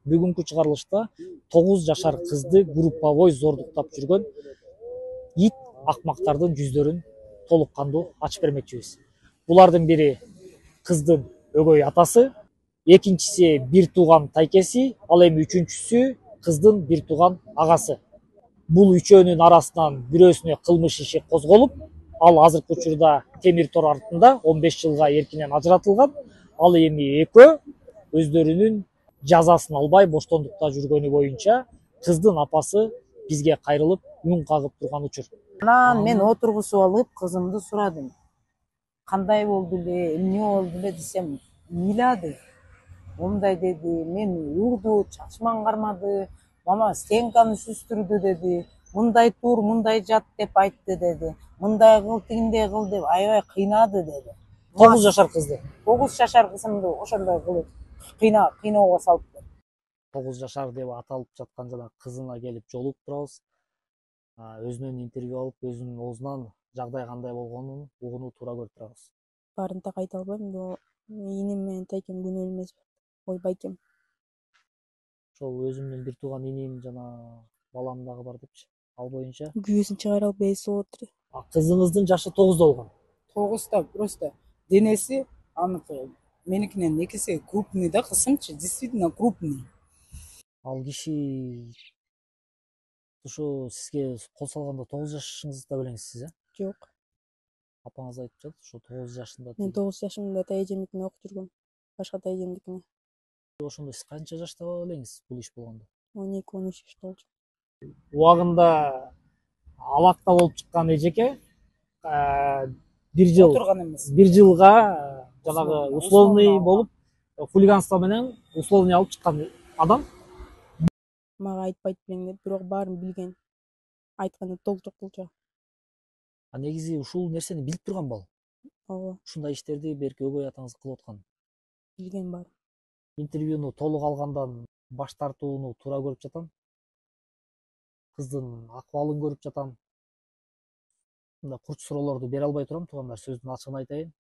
бүгүнкү чыгарылышта 9 жашар кызды групповой зордуктап жүргөн ит акмактардын жүздөрүн толук кандуу ачып бермекчибиз. Булардын бири кыздын өгөй атасы, экинчиси бир тууган тайкеси, ал эми үчүнчүсү кыздын бир тууган агасы. Бул үчөөнүн арасынан бирөөсүнө кылмыш иши козголуп, ал азыркы учурда темир тор артында 15 жылга эркинен ажыратылган. Ал эми экөө өздөрүнүн жазасын албай боштондукта жүргөнү боюнча кыздын апасы бизге кайрылып үн кагып турган учур. Анан мен отургузуп алып кызымды сурадым. Кандай болду эле, эмне болду эле десем, ыйлады. Мындай деди, мен урду, чачман кармады, мама стенканы сүстүрдү деди. Мындай тур, мындай жат деп айтты деди. Мындай кыл, тигиндей кыл деп аябай кыйнады деди. 9 жашар кызды. 9 жашар кызымды ошондой кылып кыйноого салыптыр. 9 жашар деп аталып жаткан жана кызына келип жолугуп турабыз. Өзүнөн интервью алып, өзүнүн оозунан жагдай кандай болгонун угууну туура көрүп турабыз. Баарын так айта албайм, бирок иним менен тайкем күнөө эмес. Ой байкем. Ошол өзүмдүн бир тууган иним жана балам дагы бар депчи. Ал боюнча Күйөөсүн чыгара албай эси болуп отур. кызыңыздын жашы 9 болгон. 9'та просто денеси аныкы меникинен 2 эсе крупный да, кысымчы, действительно крупный. Ал киши ушу сизге кол салганда 9 жашыңызда белеңсиз, Жок. Апаңыз айтып жатат, ушу 9 жашында. Мен 9 жашымда тайэжемдикине окуп жүргөм. Башка тайэжемдикине. Ошондо сиз канча жашта элеңиз бул иш болгондо? 12-13 жашта болчу. Убагында алакта болуп чыккан эжеке бир жыл Отурган эмес. бир жылга жанагы условный болуп хулиганство менен условный алып чыккан адам. Мага айтпайт белең деп, бирок баарын билген. Айтканда толтура. Негизи ушул нерсени билип турган бал. Ооба, Ушундай иштерди берки өгөй атаңыз кылып аткан. билген баарын. Интервьюну толук алгандан баш тартууну туура көрүп жатам. Кыздын акыбалын көрүп жатам. Мындай курч суроолорду бере албай турам, туугандар, сөздүн ачыгын айтайын.